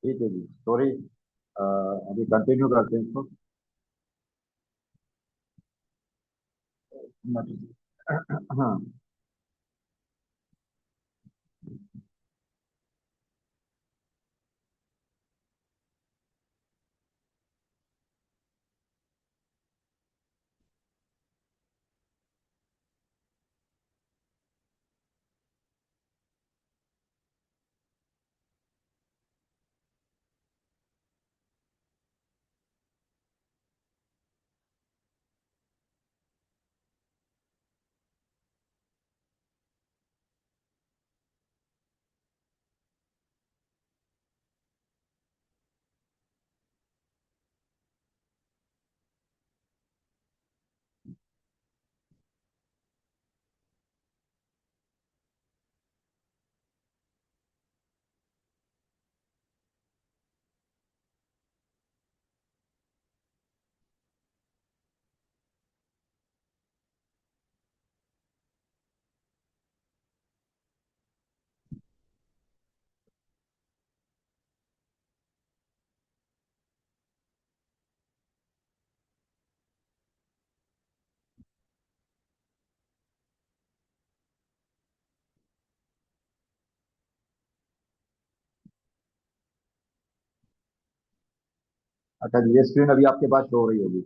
ठीक है जी, सॉरी। अभी कंटिन्यू करते हैं इसको। हाँ। अच्छा जी, ये स्क्रीन अभी आपके पास शो हो रही होगी।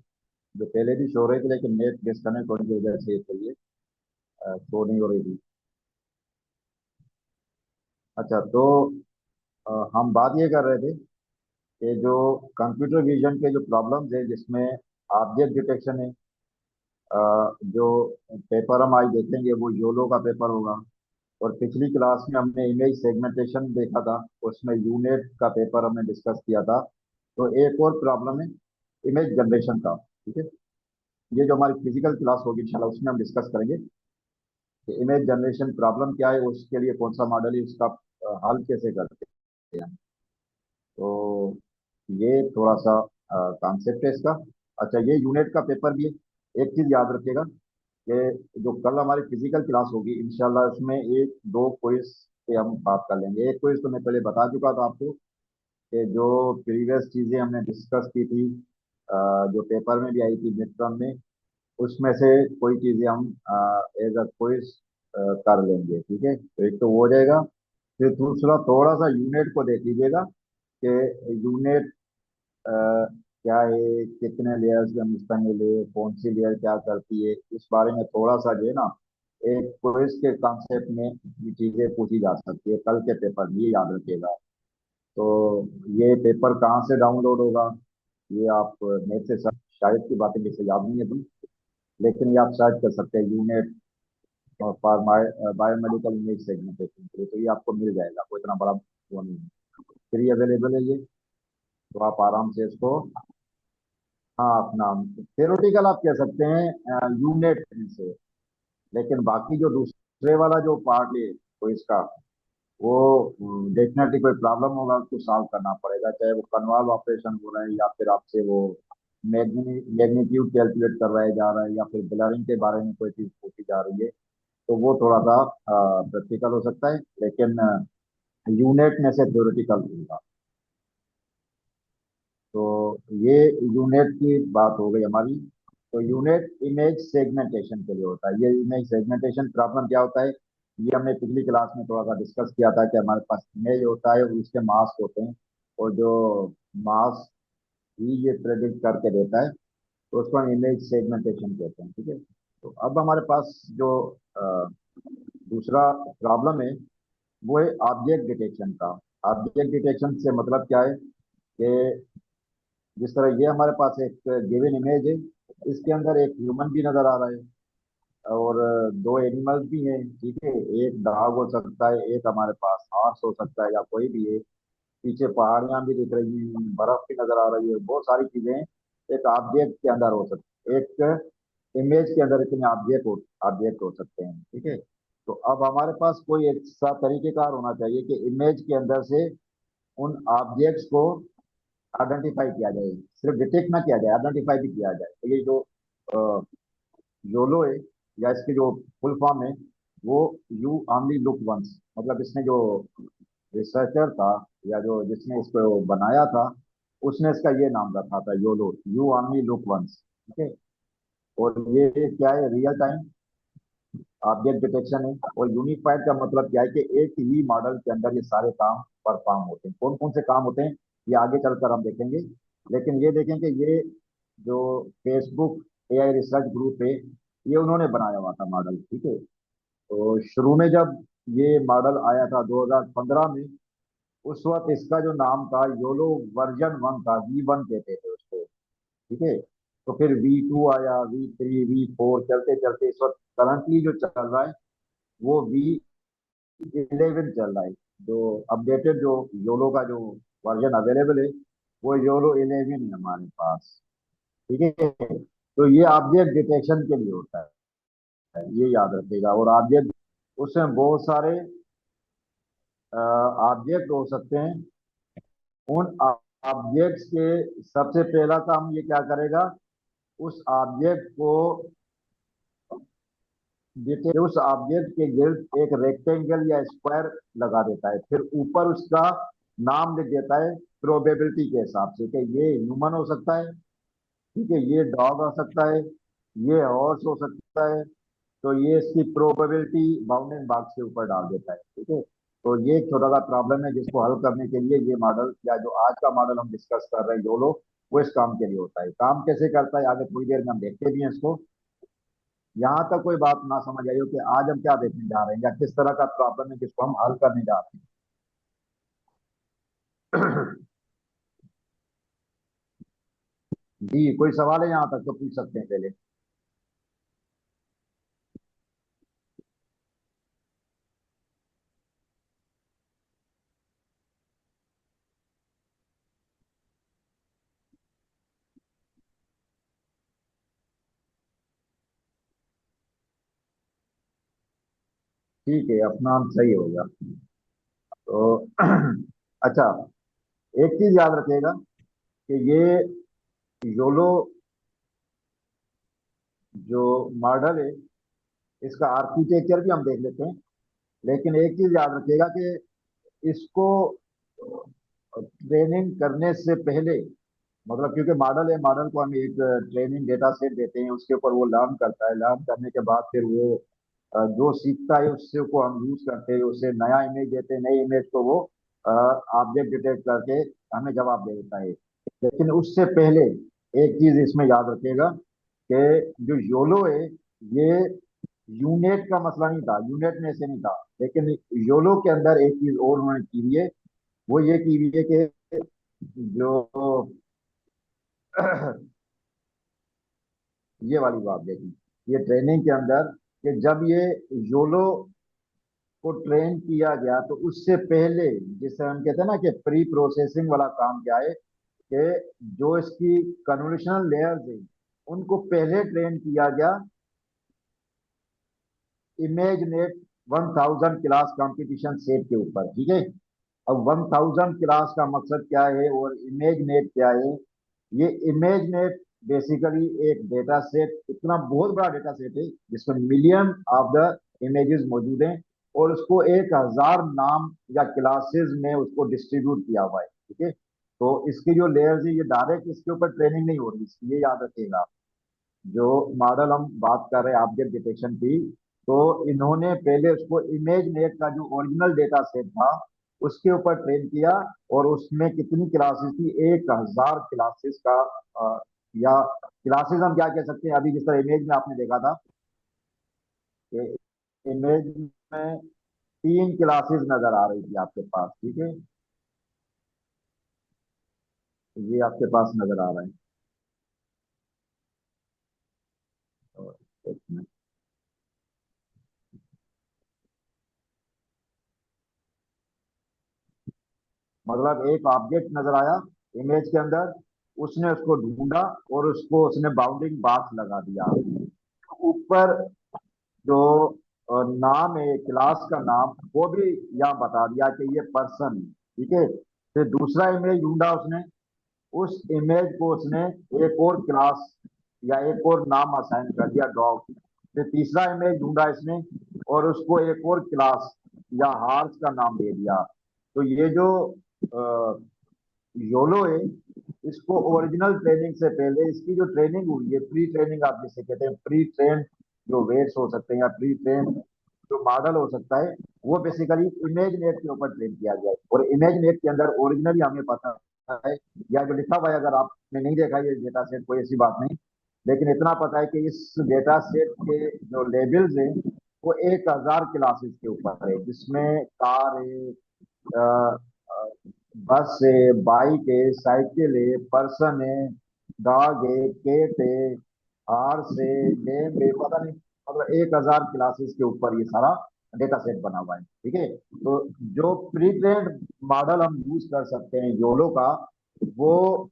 जो पहले भी शो हो रही थी, लेकिन नेट डिस्कनेक्ट होने की वजह से इसके लिए शो नहीं हो रही थी। अच्छा, तो हम बात ये कर रहे थे कि जो कंप्यूटर विजन के जो प्रॉब्लम्स है, जिसमें ऑब्जेक्ट डिटेक्शन है। जो पेपर हम आज देखेंगे वो योलो का पेपर होगा। और पिछली क्लास में हमने इमेज सेगमेंटेशन देखा था, उसमें यूनेट का पेपर हमने डिस्कस किया था। तो एक और प्रॉब्लम है इमेज जनरेशन का। ठीक है, ये जो हमारी फिजिकल क्लास होगी इंशाल्लाह, उसमें हम डिस्कस करेंगे कि इमेज जनरेशन प्रॉब्लम क्या है, उसके लिए कौन सा मॉडल है, उसका हल कैसे करते हैं। तो ये थोड़ा सा कॉन्सेप्ट है इसका। अच्छा, ये यूनिट का पेपर भी है। एक चीज याद रखिएगा कि जो कल हमारी फिजिकल क्लास होगी इंशाल्लाह, उसमें एक दो क्विज पे हम बात कर लेंगे। एक क्विज तो मैं पहले बता चुका था आपको कि जो प्रीवियस चीजें हमने डिस्कस की थी, जो पेपर में भी आई थी मिड टर्म में, उसमें से कोई चीजें हम एज अ क्विज कर लेंगे। ठीक है, तो एक तो वो हो जाएगा। फिर दूसरा, थोड़ा सा यूनिट को देख लीजिएगा कि यूनिट क्या है, कितने लेयर्स के मुश्तमिल है, कौन सी लेयर क्या करती है, इस बारे में थोड़ा सा जो है ना, एक क्विज के कॉन्सेप्ट में ये चीजें पूछी जा सकती है कल के पेपर में, ये याद रखिएगा। तो ये पेपर कहाँ से डाउनलोड होगा, ये आप नेट से शायद की बातें जैसे याद नहीं है तुम, लेकिन ये आप सर्च कर सकते हैं unit for biomedical image segmentation के लिए, तो ये आपको मिल जाएगा। कोई इतना बड़ा वो नहीं है, फ्री अवेलेबल है ये। तो आप आराम से इसको, हाँ, अपना थ्योरेटिकल आप कह सकते हैं यूनिट से। लेकिन बाकी जो दूसरे वाला जो पार्ट है, तो इसका वो डेफिनेटली कोई प्रॉब्लम होगा, उसको सॉल्व करना पड़ेगा, चाहे वो कन्वॉल्व ऑपरेशन हो रहा है या फिर आपसे वो मैग्नीट्यूड कैलकुलेट करवाया जा रहा है या फिर ब्लरिंग के बारे में कोई चीज पूछी जा रही है। तो वो थोड़ा सा प्रैक्टिकल हो सकता है, लेकिन यूनिट में से थ्योरेटिकल होगा। तो ये यूनिट की बात हो गई हमारी। तो यूनिट इमेज सेगमेंटेशन के लिए होता है। ये इमेज सेगमेंटेशन प्रॉब्लम क्या होता है, ये हमने पिछली क्लास में थोड़ा सा डिस्कस किया था कि हमारे पास इमेज होता है और उसके मास्क होते हैं। और जो मास्क ही ये प्रेडिक्ट करके देता है, तो उसको हम इमेज सेगमेंटेशन कहते हैं। ठीक है, तो अब हमारे पास जो अ, दूसरा प्रॉब्लम है, वो है ऑब्जेक्ट डिटेक्शन का। ऑब्जेक्ट डिटेक्शन से मतलब क्या है कि जिस तरह ये हमारे पास एक गिवन इमेज है, इसके अंदर एक ह्यूमन भी नजर आ रहा है और दो एनिमल्स भी हैं। ठीक है, एक डॉग हो सकता है, एक हमारे पास हॉर्स हो सकता है, या कोई भी है। पीछे पहाड़ियां भी दिख रही हैं, बर्फ भी नजर आ रही है, बहुत सारी चीजें एक ऑब्जेक्ट के अंदर हो सकती है। एक इमेज के अंदर इतने ऑब्जेक्ट हो सकते हैं। ठीक है, तो अब हमारे पास कोई एक सा तरीकेकार होना चाहिए कि इमेज के अंदर से उन ऑब्जेक्ट्स को आइडेंटिफाई किया जाए। सिर्फ डिटेक्ट ना किया जाए, आइडेंटिफाई भी किया जाए। तो ये जो योलो है, या इसकी जो फुल फॉर्म है, वो यू ओनली लुक वंस, मतलब इसमें जो रिसर्चर था या जो जिसने इसको बनाया था, उसने इसका ये नाम रखा था, YOLO, you only look once. ठीक है। और ये क्या है, रियल टाइम ऑब्जेक्ट डिटेक्शन है। और यूनिफाइड का मतलब क्या है कि एक ही मॉडल के अंदर ये सारे काम परफॉर्म होते हैं। कौन कौन से काम होते हैं ये आगे चलकर हम देखेंगे। लेकिन ये देखें कि ये जो फेसबुक एआई रिसर्च ग्रुप है, ये उन्होंने बनाया हुआ था मॉडल। ठीक है। तो शुरू में जब ये मॉडल आया था 2015 में, उस वक्त इसका जो नाम था योलो वर्जन 1 था, V1 कहते थे उसको। ठीक है। तो फिर V2 आया, V3, V4, चलते चलते इस वक्त करंटली जो चल रहा है वो V11 चल रहा है। जो अपडेटेड जो योलो का जो वर्जन अवेलेबल है, वो योलो 11 है हमारे पास। ठीक है। तो ये ऑब्जेक्ट डिटेक्शन के लिए होता है, ये याद रखिएगा। और ऑब्जेक्ट, उसमें बहुत सारे ऑब्जेक्ट हो सकते हैं। उन ऑब्जेक्ट्स के सबसे पहला काम ये क्या करेगा, उस ऑब्जेक्ट को उस ऑब्जेक्ट के गिर्द एक रेक्टेंगल या स्क्वायर लगा देता है। फिर ऊपर उसका नाम लिख देता है प्रोबेबिलिटी के हिसाब से कि ये ह्यूमन हो सकता है, ठीक है, ये डॉग हो सकता है, ये हॉर्स हो सकता है। तो ये इसकी प्रोबेबिलिटी बाउंडिंग बॉक्स के ऊपर डाल देता है। ठीक है। तो ये एक छोटा सा प्रॉब्लम है जिसको हल करने के लिए ये मॉडल, या जो आज का मॉडल हम डिस्कस कर रहे हैं योलो, वो इस काम के लिए होता है। काम कैसे करता है आगे थोड़ी देर में हम देखते भी हैं इसको। यहाँ तक कोई बात ना समझ आई हो कि आज हम क्या देखने जा रहे हैं या किस तरह का प्रॉब्लम है जिसको हम हल करने जा रहे हैं। जी, कोई सवाल है यहाँ तक तो पूछ सकते हैं पहले। ठीक है, अपना हम सही हो गया। तो अच्छा, एक चीज याद रखिएगा कि ये योलो जो मॉडल है, इसका आर्किटेक्चर भी हम देख लेते हैं। लेकिन एक चीज याद रखिएगा कि इसको ट्रेनिंग करने से पहले, मतलब क्योंकि मॉडल है, मॉडल को हम एक ट्रेनिंग डेटा सेट देते हैं, उसके ऊपर वो लर्न करता है। लर्न करने के बाद फिर वो जो सीखता है उससे को हम यूज करते हैं, उसे नया इमेज देते हैं, नई इमेज को वो ऑब्जेक्ट डिटेक्ट करके हमें जवाब दे देता है। लेकिन उससे पहले एक चीज इसमें याद रखिएगा कि जो योलो है, ये यूनेट का मसला नहीं था, यूनेट में से नहीं था। लेकिन योलो के अंदर एक चीज और उन्होंने की हुई है, वो ये की हुई है कि जो ये वाली बात देखी, ये ट्रेनिंग के अंदर, कि जब ये योलो को ट्रेन किया गया तो उससे पहले, जिसे हम कहते हैं ना कि प्री प्रोसेसिंग वाला काम क्या है, कि जो इसकी कन्वोल्यूशनल लेयर्स है उनको पहले ट्रेन किया गया image net 1000 class competition set के ऊपर। ठीक है। अब 1000 क्लास का मकसद क्या है और इमेज नेट क्या है? ये इमेज नेट बेसिकली एक डेटा सेट, इतना बहुत बड़ा डेटा सेट है जिसमें मिलियन ऑफ द इमेजेस मौजूद हैं, और उसको 1000 नाम या क्लासेस में उसको डिस्ट्रीब्यूट किया हुआ है। ठीक है। तो इसकी जो लेयर्स है, ये डायरेक्ट इसके ऊपर ट्रेनिंग नहीं हो रही, ये याद रखिएगा। जो मॉडल हम बात कर रहे हैं ऑब्जेक्ट डिटेक्शन की, तो इन्होंने पहले उसको इमेज नेट का जो ओरिजिनल डेटा सेट था उसके ऊपर ट्रेन किया। और उसमें कितनी क्लासेस थी, 1000 क्लासेस का या क्लासेस हम क्या कह सकते हैं, अभी जिस तरह इमेज में आपने देखा था कि इमेज में 3 क्लासेस नजर आ रही थी आपके पास। ठीक है। ये आपके पास नजर आ रहा है। तो एक मिनट। मतलब एक ऑब्जेक्ट नजर आया इमेज के अंदर, उसने उसको ढूंढा और उसको उसने बाउंडिंग बॉक्स लगा दिया। ऊपर जो नाम है क्लास का नाम, वो भी यहाँ बता दिया कि ये पर्सन है। ठीक है। फिर दूसरा इमेज ढूंढा उसने, उस इमेज को उसने एक और क्लास या एक और नाम असाइन कर दिया, डॉग। फिर तीसरा इमेज ढूंढा इसने और उसको एक और क्लास या हार्स का नाम दे दिया। तो ये जो योलो है, इसको ओरिजिनल ट्रेनिंग से पहले इसकी जो ट्रेनिंग हुई है, प्री ट्रेनिंग आप जिसे कहते हैं, प्री ट्रेन जो वेट्स हो सकते हैं या प्री ट्रेन जो मॉडल हो सकता है, वो बेसिकली इमेज नेट के ऊपर ट्रेन किया गया है। और इमेज नेट के अंदर ओरिजिनली हमें पता है, या जो लिखा हुआ है, अगर आपने नहीं देखा ये डेटा सेट, कोई ऐसी बात नहीं, लेकिन इतना पता है कि इस डेटा सेट के जो लेवल्स हैं वो 1,000 क्लासेस के ऊपर है, जिसमें कार है, अ, अ, बस है, बाइक है, साइकिल है, पर्सन है, डॉग है, केट है, हॉर्स है, गेम है, पता नहीं, मतलब 1,000 क्लासेस के ऊपर ये सारा डेटा सेट बना हुआ है। ठीक है। तो जो प्री ट्रेन्ड मॉडल हम यूज कर सकते हैं योलो का, वो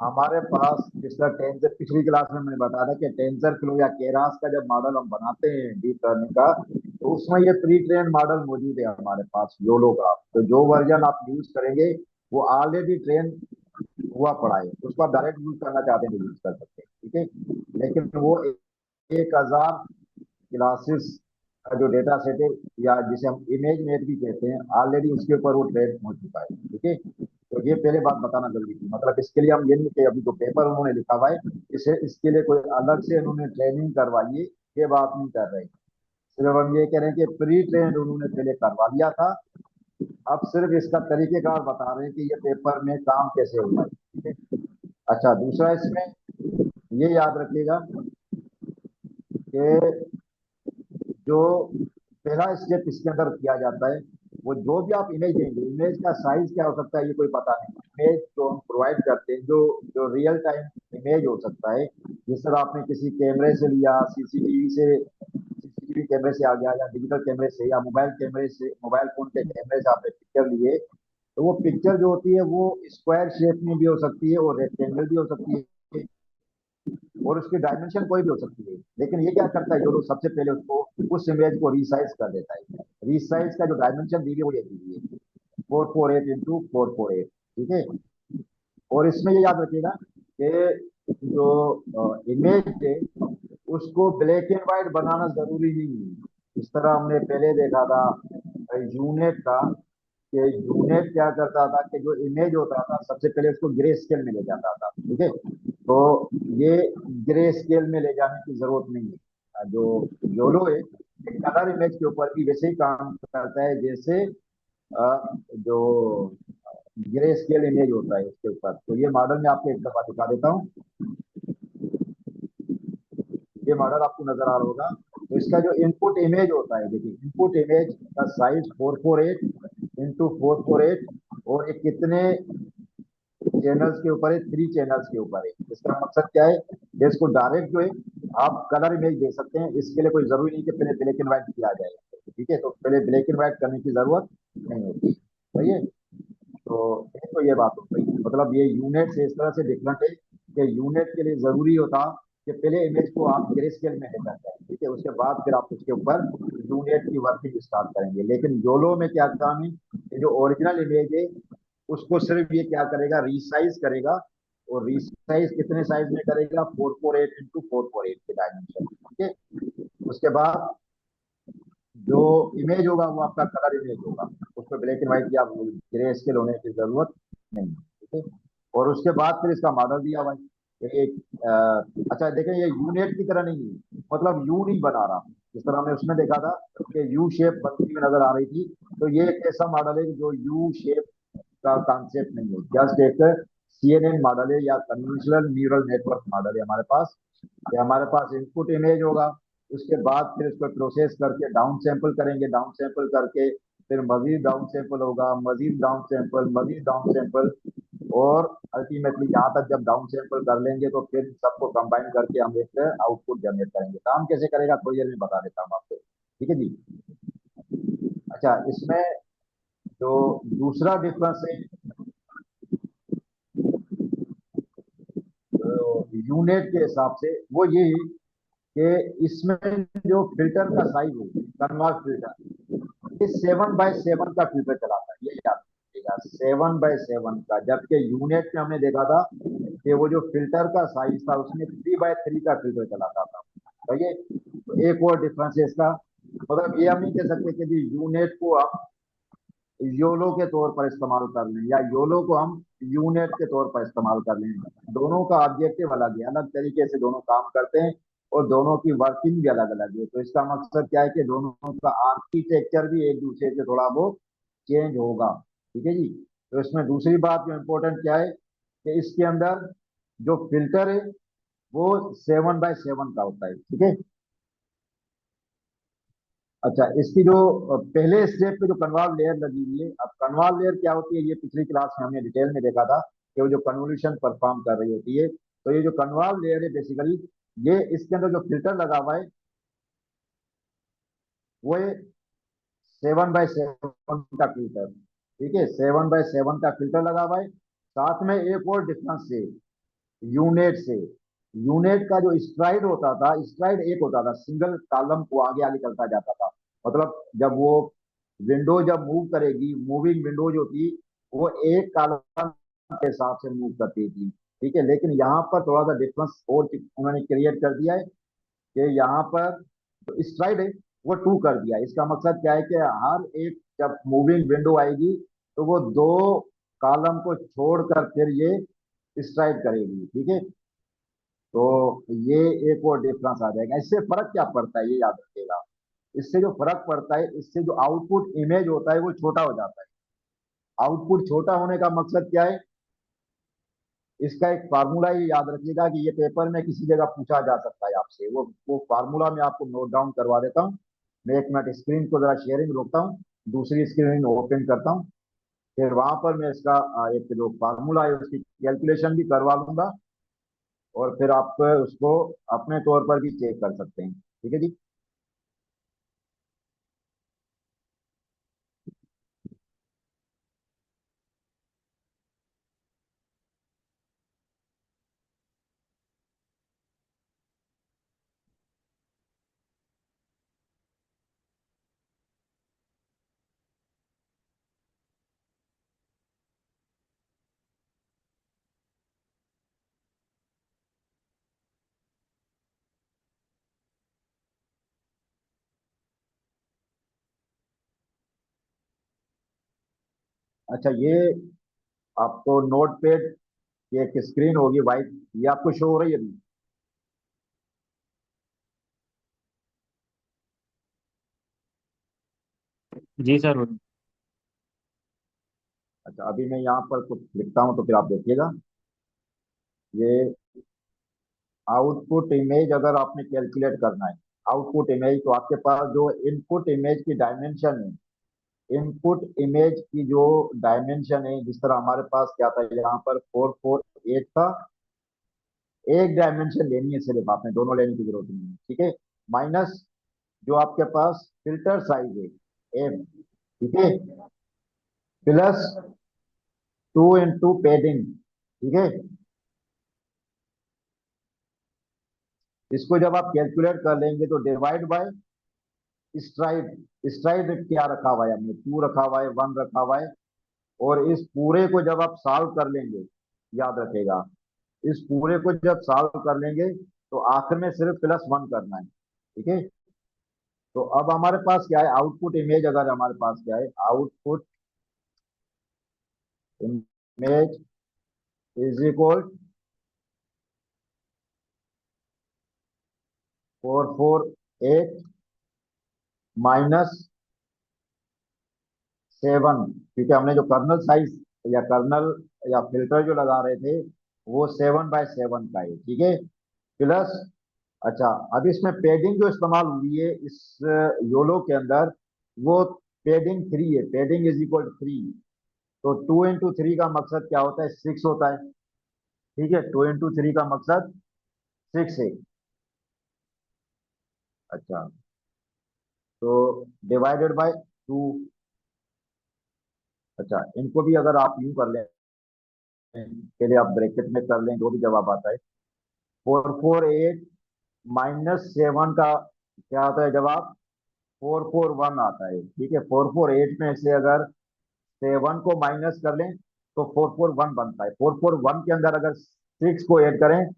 हमारे पास पिछला टेंसर, पिछली क्लास में मैंने बताया था कि टेंसर फ्लो या केरास का जब मॉडल हम बनाते हैं डीप लर्निंग का, तो उसमें ये प्री ट्रेन मॉडल मौजूद है हमारे पास योलो का। तो जो वर्जन आप यूज करेंगे वो ऑलरेडी ट्रेन हुआ पड़ा है, उसको आप डायरेक्ट यूज करना चाहते हैं तो यूज कर सकते हैं। ठीक है। लेकिन वो 1,000 क्लासेस का जो डेटा सेट है, या जिसे हम इमेज नेट भी कहते हैं, ऑलरेडी उसके ऊपर वो ट्रेन हो चुका है। ठीक है। तो ये पहले बात बताना जरूरी थी। मतलब इसके लिए हम ये नहीं कि अभी जो पेपर उन्होंने लिखा हुआ है, इसे इसके लिए कोई अलग से उन्होंने ट्रेनिंग करवाई है, ये बात नहीं कर रहे। सिर्फ हम ये कह रहे हैं कि प्री ट्रेन उन्होंने पहले करवा लिया था, अब सिर्फ इसका तरीकेकार बता रहे हैं कि ये पेपर में काम कैसे होगा। ठीक है। अच्छा, दूसरा इसमें ये याद रखिएगा कि जो पहला स्टेप इसके अंदर किया जाता है, वो जो भी आप इमेज देंगे, इमेज का साइज क्या हो सकता है ये कोई पता नहीं। इमेज जो हम प्रोवाइड करते हैं, जो जो रियल टाइम इमेज हो सकता है, जिस तरह आपने किसी कैमरे से लिया, सीसीटीवी कैमरे से आ गया, या डिजिटल कैमरे से, या मोबाइल कैमरे से, मोबाइल फोन के कैमरे से आपने पिक्चर लिए, तो वो पिक्चर जो होती है वो स्क्वायर शेप में भी हो सकती है और रेक्टेंगल भी हो सकती है, और उसकी डायमेंशन कोई भी हो सकती है। लेकिन ये क्या करता है, जो लोग सबसे पहले उसको उस इमेज को रिसाइज कर देता है। रिसाइज का जो डायमेंशन दी हुई है वो ये दी हुई है, 448 इंटू 448। ठीक है। और इसमें ये याद रखिएगा कि जो इमेज है उसको ब्लैक एंड व्हाइट बनाना जरूरी नहीं है। इस तरह हमने पहले देखा था यूनेट का, कि यूनेट क्या करता था कि जो इमेज होता था सबसे पहले उसको ग्रे स्केल में ले जाता था। ठीक है। तो ये ग्रे स्केल में ले जाने की जरूरत नहीं है। जो योलो है, कलर इमेज के ऊपर भी वैसे ही काम करता है जैसे जो ग्रे स्केल इमेज होता है उसके ऊपर। तो ये मॉडल मैं आपको एक दफा दिखा देता हूँ। ये मॉडल आपको नजर आ रहा होगा। तो इसका जो इनपुट इमेज होता है, देखिए इनपुट इमेज का साइज 448 इंटू 448, और ये कितने चैनल्स के ऊपर है, 3 चैनल्स के ऊपर है। इसका मकसद क्या है कि इसको डायरेक्ट जो है आप कलर इमेज दे सकते हैं। इसके लिए कोई जरूरी नहीं कि पहले ब्लैक एंड व्हाइट किया जाए। ठीक है। तो पहले ब्लैक एंड व्हाइट करने की जरूरत नहीं होती। सही है। तो ये बात हो गई। मतलब ये यूनिट से इस तरह से डिफरेंट है कि यूनिट के लिए जरूरी होता कि पहले इमेज को आप ग्रे स्केल में लेकर जाए। ठीक है। उसके बाद फिर आप उसके ऊपर यूनिट की वर्किंग स्टार्ट करेंगे। लेकिन योलो में क्या काम है कि जो ओरिजिनल इमेज है उसको सिर्फ ये क्या करेगा, रिसाइज करेगा। और रिसाइज कितने साइज में करेगा, 448 इंटू 448 के डायमेंशन। ठीक है। उसके बाद जो इमेज होगा वो आपका कलर इमेज होगा, उसको ब्लैक एंड व्हाइट या ग्रे स्केल होने की जरूरत नहीं। ठीक है। और उसके बाद फिर इसका मॉडल दिया हुआ है एक, अच्छा देखें, ये यूनेट की तरह नहीं है, मतलब यू नहीं बना रहा। जिस तरह हमने उसमें देखा था कि यू शेप बनती हुई नजर आ रही थी, तो ये एक ऐसा मॉडल है जो यू शेप का कॉन्सेप्ट नहीं है, जस्ट एक सीएनएन मॉडल है या कन्वोल्यूशनल न्यूरल नेटवर्क मॉडल है हमारे पास। कि हमारे पास इनपुट इमेज होगा, उसके बाद फिर उसको प्रोसेस करके डाउन सैंपल करेंगे, डाउन सैंपल करके फिर मजीद डाउन सैंपल होगा, मजीद डाउन सैंपल, मजीद डाउन सैंपल, और अल्टीमेटली यहाँ तक जब डाउन सैंपल कर लेंगे तो फिर सबको कंबाइन करके हम एक आउटपुट जनरेट करेंगे। काम कैसे करेगा थोड़ी देर में बता देता हूँ आपको। ठीक है जी। अच्छा, इसमें जो दूसरा डिफरेंस है यूनिट के हिसाब से, वो ये है कि इसमें जो फिल्टर का साइज है, कन्वर्ट फिल्टर, ये 7x7 का फिल्टर चलाता है, ये याद रखिएगा, 7x7 का। जबकि यूनिट में हमने देखा था कि वो जो फिल्टर का साइज था उसमें 3x3 का फिल्टर चलाता था। तो ये तो एक और डिफरेंस है इसका। मतलब ये हम नहीं कह सकते कि जी यूनिट को आप योलो के तौर पर इस्तेमाल कर लें, या योलो को हम यूनिट के तौर पर इस्तेमाल कर लें। दोनों का ऑब्जेक्टिव अलग है, अलग तरीके से दोनों काम करते हैं, और दोनों की वर्किंग भी अलग अलग है। तो इसका मकसद क्या है कि दोनों का आर्किटेक्चर भी एक दूसरे से थोड़ा बहुत चेंज होगा। ठीक है जी। तो इसमें दूसरी बात जो इम्पोर्टेंट क्या है कि इसके अंदर जो फिल्टर है वो 7x7 का होता है। ठीक है। अच्छा, इसकी जो पहले स्टेप पे जो कन्वॉल्व लेयर लगी हुई है, अब कन्वॉल्व लेयर क्या होती है, ये पिछली क्लास में हमने डिटेल में देखा था कि वो जो कन्वोल्यूशन परफॉर्म कर रही होती है। तो ये जो कन्वॉल्व लेयर है बेसिकली, ये इसके अंदर जो फिल्टर लगा हुआ है वो है 7x7 का फिल्टर। ठीक है, 7x7 का फिल्टर लगा हुआ है। साथ में एक और डिफरेंस है यूनेट से। यूनेट का जो स्ट्राइड होता था, स्ट्राइड एक होता था, सिंगल कॉलम को आगे आगे चलता जाता था। मतलब जब वो विंडो जब मूव करेगी, मूविंग विंडो जो थी वो एक कॉलम के हिसाब से मूव करती थी। ठीक है, लेकिन यहाँ पर थोड़ा सा डिफरेंस और उन्होंने क्रिएट कर दिया है कि यहाँ पर जो स्ट्राइड है वो टू कर दिया है। इसका मकसद क्या है कि हर एक जब मूविंग विंडो आएगी तो वो दो कॉलम को छोड़कर फिर ये स्ट्राइड करेगी। ठीक है। तो ये एक और डिफरेंस आ जाएगा। इससे फर्क क्या पड़ता है ये याद रखिएगा। इससे जो फर्क पड़ता है, इससे जो आउटपुट इमेज होता है वो छोटा हो जाता है। आउटपुट छोटा होने का मकसद क्या है, इसका एक फार्मूला ही याद रखिएगा कि ये पेपर में किसी जगह पूछा जा सकता है आपसे। वो फार्मूला मैं आपको नोट डाउन करवा देता हूँ। मैं एक मिनट स्क्रीन को जरा शेयरिंग रोकता हूँ, दूसरी स्क्रीन ओपन करता हूँ, फिर वहां पर मैं इसका एक जो फार्मूला है उसकी कैलकुलेशन भी करवा लूंगा, और फिर आप उसको अपने तौर पर भी चेक कर सकते हैं। ठीक है जी। अच्छा, ये आपको नोट पैड की एक स्क्रीन होगी वाइट, ये आपको शो हो रही है अभी? जी सर। अच्छा, अभी मैं यहाँ पर कुछ लिखता हूँ तो फिर आप देखिएगा। ये आउटपुट इमेज अगर आपने कैलकुलेट करना है, आउटपुट इमेज, तो आपके पास जो इनपुट इमेज की डायमेंशन है, इनपुट इमेज की जो डायमेंशन है, जिस तरह हमारे पास क्या था यहाँ पर 448 था, एक डायमेंशन लेनी है सिर्फ, आपने दोनों लेने की जरूरत नहीं है। ठीक है। माइनस जो आपके पास फिल्टर साइज है एम। ठीक है। Plus 2 into पेडिंग। ठीक है। इसको जब आप कैलकुलेट कर लेंगे तो डिवाइड बाय स्ट्राइड। स्ट्राइड क्या रखा हुआ है हमने, 2 रखा हुआ है, 1 रखा हुआ है। और इस पूरे को जब आप सॉल्व कर लेंगे, याद रखेगा, इस पूरे को जब सॉल्व कर लेंगे तो आखिर में सिर्फ +1 करना है। ठीक है। तो अब हमारे पास क्या है, आउटपुट इमेज, अगर हमारे पास क्या है, आउटपुट इमेज इज इक्वल 448 -7, क्योंकि हमने जो कर्नल साइज या कर्नल या फिल्टर जो लगा रहे थे वो 7x7 का है। ठीक है। प्लस, अच्छा, अब इसमें पेडिंग जो इस्तेमाल हुई है इस योलो के अंदर, वो पेडिंग 3 है, पेडिंग इज इक्वल 3। तो 2 इंटू 3 का मकसद क्या होता है, 6 होता है। ठीक है, 2 इंटू 3 का मकसद 6 है। अच्छा, तो डिवाइडेड बाय 2। अच्छा, इनको भी अगर आप यूं कर लें, पहले आप ब्रैकेट में कर लें, जो भी जवाब आता है, 448 -7 का क्या आता है जवाब, 441 आता है। ठीक है, 448 में से अगर 7 को माइनस कर लें तो 441 बनता है। 441 के अंदर अगर 6 को ऐड करें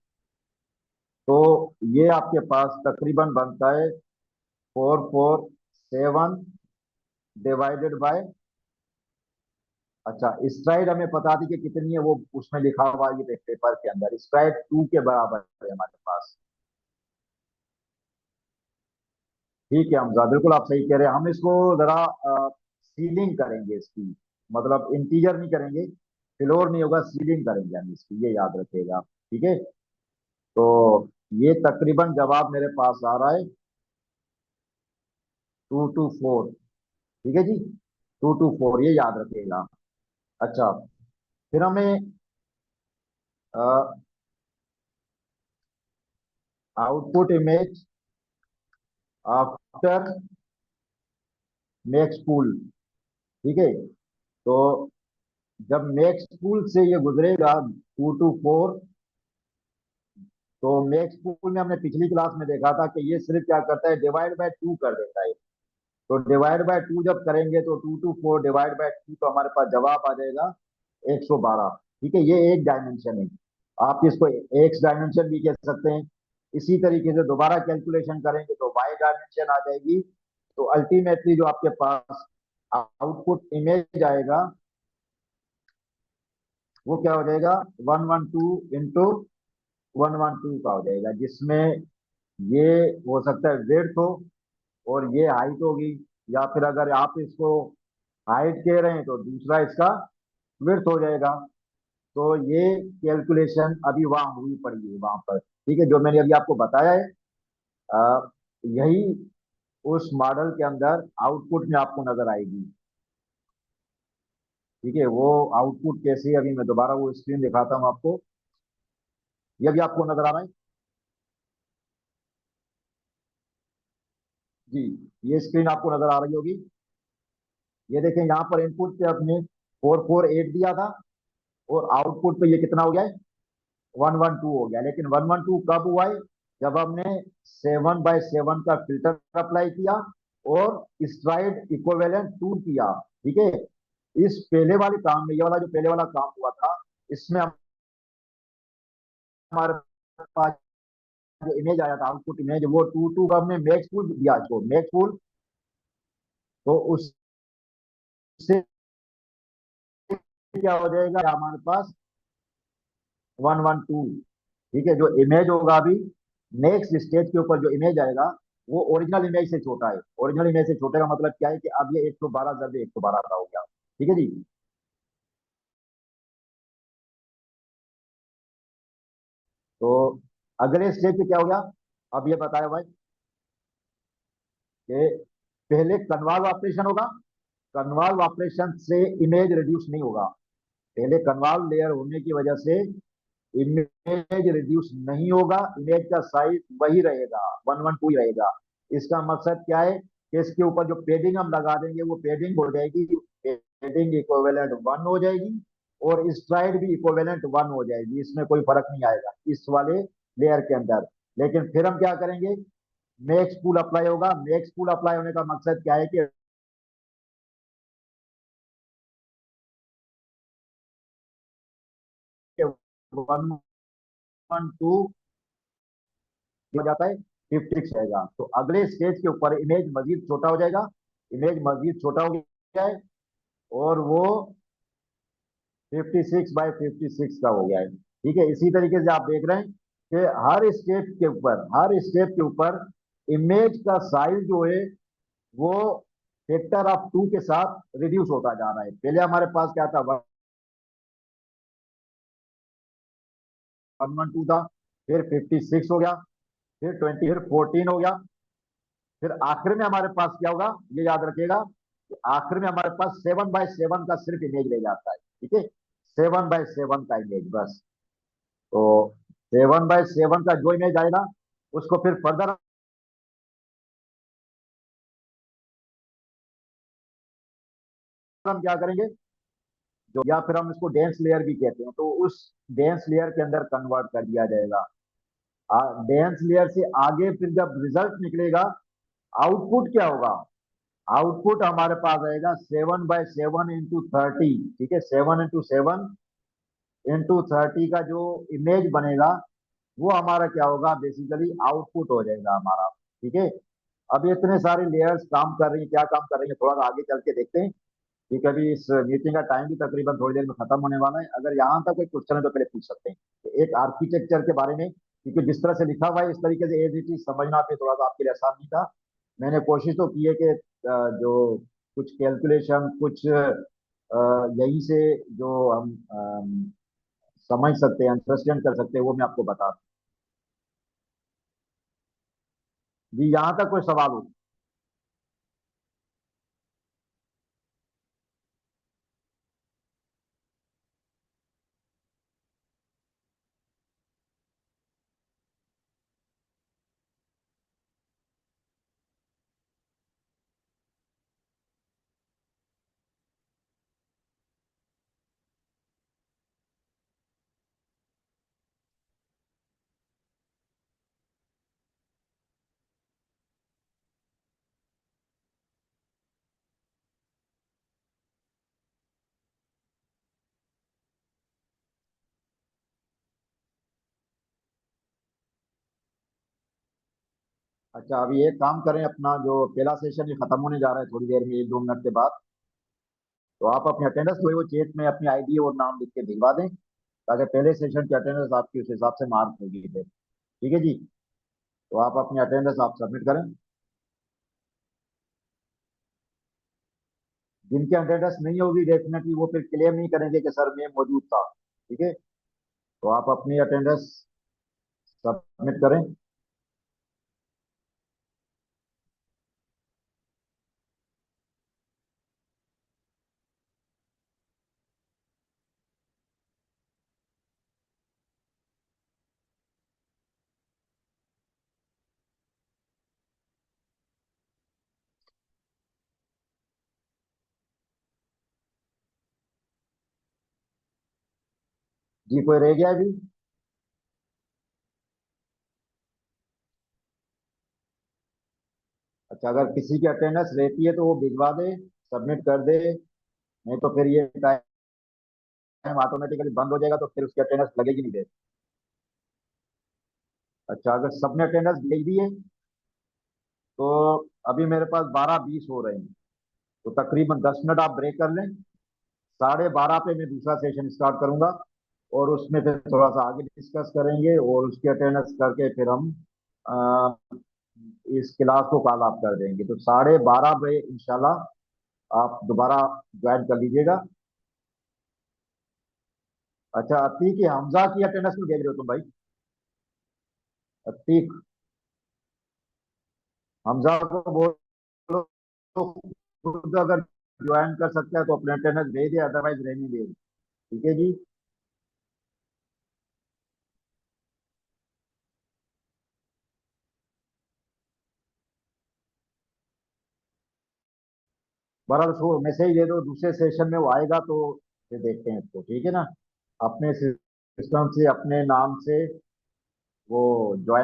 तो ये आपके पास तकरीबन बनता है 447 डिवाइडेड बाय अच्छा, स्ट्राइड हमें पता थी कि कितनी है, वो उसमें लिखा हुआ है ये पेपर के अंदर, स्ट्राइड 2 के बराबर है हमारे पास। ठीक है हमजा, बिल्कुल आप सही कह रहे हैं। हम इसको जरा सीलिंग करेंगे इसकी, मतलब इंटीजर नहीं करेंगे, फ्लोर नहीं होगा, सीलिंग करेंगे हम इसकी, ये याद रखिएगा। ठीक है। तो ये तकरीबन जवाब मेरे पास आ रहा है 224। ठीक है जी, 224, ये याद रखिएगा। अच्छा, फिर हमें output image after max pool. ठीक है। तो जब मैक्स पूल से ये गुजरेगा 224, तो मैक्स पूल में हमने पिछली क्लास में देखा था कि ये सिर्फ क्या करता है, डिवाइड बाय टू कर देता है। तो डिवाइड बाय टू जब करेंगे तो 224 डिवाइड बाय टू, तो हमारे पास जवाब आ जाएगा 112। ठीक है, ये एक डायमेंशन है। आप इसको एक्स डायमेंशन भी कह सकते हैं। इसी तरीके से दोबारा कैलकुलेशन करेंगे तो वाई डायमेंशन आ जाएगी। तो अल्टीमेटली जो आपके पास आउटपुट इमेज आएगा वो क्या हो जाएगा, 112 इंटू 112 का हो जाएगा, जिसमें ये हो सकता है विड्थ हो और ये हाइट होगी। या फिर अगर आप इसको हाइट कह रहे हैं तो दूसरा इसका विड्थ हो जाएगा। तो ये कैलकुलेशन अभी वहां हुई पड़ी है वहां पर। ठीक है, जो मैंने अभी आपको बताया है, यही उस मॉडल के अंदर आउटपुट में आपको नजर आएगी। ठीक है, वो आउटपुट कैसे है, अभी मैं दोबारा वो स्क्रीन दिखाता हूँ आपको। ये भी आपको नजर आ रहा है जी, ये स्क्रीन आपको नजर आ रही होगी। ये देखें, यहाँ पर इनपुट पे अपने 448 दिया था, और आउटपुट पे ये कितना हो गया है, 112 हो गया। लेकिन 112 कब हुआ है, जब हमने 7/7 का फिल्टर अप्लाई किया और स्ट्राइड इक्विवेलेंट टू किया। ठीक है। इस पहले वाले काम में, ये वाला जो पहले वाला काम हुआ था, इसमें हमारे पास जो इमेज आया था, आउटपुट इमेज, वो 2 का हमने मैक्स फुल दिया इसको, मैक्स फुल। तो उससे क्या हो जाएगा हमारे पास, 112। ठीक है, जो इमेज होगा अभी नेक्स्ट स्टेज के ऊपर जो इमेज आएगा, वो ओरिजिनल इमेज से छोटा है। ओरिजिनल इमेज से छोटे का मतलब क्या है कि अब ये 112 का हो गया। ठीक है जी। तो अगले स्टेज पे क्या हो गया, अब ये बताया भाई कि पहले कन्वॉल्व ऑपरेशन होगा। कन्वॉल्व ऑपरेशन से इमेज रिड्यूस नहीं होगा। पहले कन्वॉल्व लेयर होने की वजह से इमेज रिड्यूस नहीं होगा, इमेज का साइज वही रहेगा, 112 ही रहेगा। इसका मकसद क्या है कि इसके ऊपर जो पेडिंग हम लगा देंगे वो पेडिंग हो जाएगी, पेडिंग इक्विवेलेंट 1 हो जाएगी, और स्ट्राइड भी इक्विवेलेंट 1 हो जाएगी। इसमें कोई फर्क नहीं आएगा इस वाले लेयर के अंदर। लेकिन फिर हम क्या करेंगे, मैक्स पूल अप्लाई होगा। मैक्स पूल अप्लाई होने का मकसद क्या है कि 112 हो जाता है, 56 रहेगा। तो अगले स्टेज के ऊपर इमेज मजीद छोटा हो जाएगा, इमेज मजीद छोटा हो गया है, और वो 56/56 का हो गया है। ठीक है, इसी तरीके से आप देख रहे हैं कि हर स्टेप के ऊपर इमेज का साइज जो है वो फैक्टर ऑफ 2 के साथ रिड्यूस होता जा रहा है। पहले हमारे पास क्या था, 112 था, फिर 56 हो गया, फिर 20, फिर 14 हो गया, फिर आखिर में हमारे पास क्या होगा, ये याद रखिएगा कि आखिर में हमारे पास 7/7 का सिर्फ इमेज ले जाता है। ठीक है, 7/7 का इमेज बस। तो 7/7 का जो इमेज आएगा उसको फिर फर्दर हम क्या करेंगे, जो या फिर हम इसको डेंस लेयर भी कहते हैं, तो उस डेंस लेयर के अंदर कन्वर्ट कर दिया जाएगा। डेंस लेयर से आगे फिर जब रिजल्ट निकलेगा, आउटपुट क्या होगा, आउटपुट हमारे पास आएगा 7/7 इंटू 30। ठीक है, 7 इंटू 7 इंटू 30 का जो इमेज बनेगा वो हमारा क्या होगा, बेसिकली आउटपुट हो जाएगा हमारा। ठीक है। अब ये इतने सारे लेयर्स काम कर रही हैं, क्या काम कर रही है, थोड़ा सा आगे चल के देखते हैं। क्योंकि अभी इस मीटिंग का टाइम भी तकरीबन थोड़ी देर में खत्म होने वाला है। अगर यहाँ तक कोई क्वेश्चन है तो पहले पूछ सकते हैं। तो एक आर्किटेक्चर के बारे में, क्योंकि जिस तरह से लिखा हुआ है इस तरीके से एज इट इज समझना पे थोड़ा सा आपके लिए आसान नहीं था। मैंने कोशिश तो की है कि जो कुछ कैलकुलेशन, कुछ यहीं से जो हम समझ सकते हैं, अंडरस्टैंड कर सकते हैं, वो मैं आपको बता दूं। जी, यहाँ तक कोई सवाल हो? अच्छा, अभी एक काम करें, अपना जो पहला सेशन ये खत्म होने जा रहा है थोड़ी देर में, 1-2 मिनट के बाद। तो आप अपनी अटेंडेंस जो है वो चेट में अपनी आईडी और नाम लिख के भिजवा दें, ताकि पहले सेशन की अटेंडेंस आपकी उस हिसाब से मार्क होगी फिर। ठीक है जी। तो आप अपनी अटेंडेंस आप सबमिट करें। जिनकी अटेंडेंस नहीं होगी डेफिनेटली वो फिर क्लेम नहीं करेंगे कि सर मैं मौजूद था। ठीक है। तो आप अपनी अटेंडेंस सबमिट करें। जी, कोई रह गया अभी? अच्छा, अगर किसी की अटेंडेंस रहती है तो वो भिजवा दे, सबमिट कर दे। नहीं तो फिर ये टाइम ऑटोमेटिकली बंद हो जाएगा, तो फिर उसकी अटेंडेंस लगेगी नहीं। दे। अच्छा, अगर सबने अटेंडेंस भेज दी है तो अभी मेरे पास 12:20 हो रहे हैं। तो तकरीबन 10 मिनट आप ब्रेक कर लें। 12:30 पे मैं दूसरा सेशन स्टार्ट करूंगा, और उसमें फिर थोड़ा सा आगे डिस्कस करेंगे, और उसकी अटेंडेंस करके फिर हम अ, इस क्लास को कॉल आप कर देंगे। तो 12:30 पे इंशाल्लाह आप दोबारा ज्वाइन कर लीजिएगा। अच्छा, अतीक हमजा की अटेंडेंस में भेज रहे हो तुम भाई? अतीक हमजा को बोलो तो खुद अगर ज्वाइन कर सकता है तो अपने अटेंडेंस भेज दे, अदरवाइज रहने दे। ठीक है जी। बहरहाल उसको मैसेज दे दो, दूसरे सेशन में वो आएगा तो फिर देखते हैं इसको। ठीक है ना? अपने सिस्टम से अपने नाम से वो ज्वाइन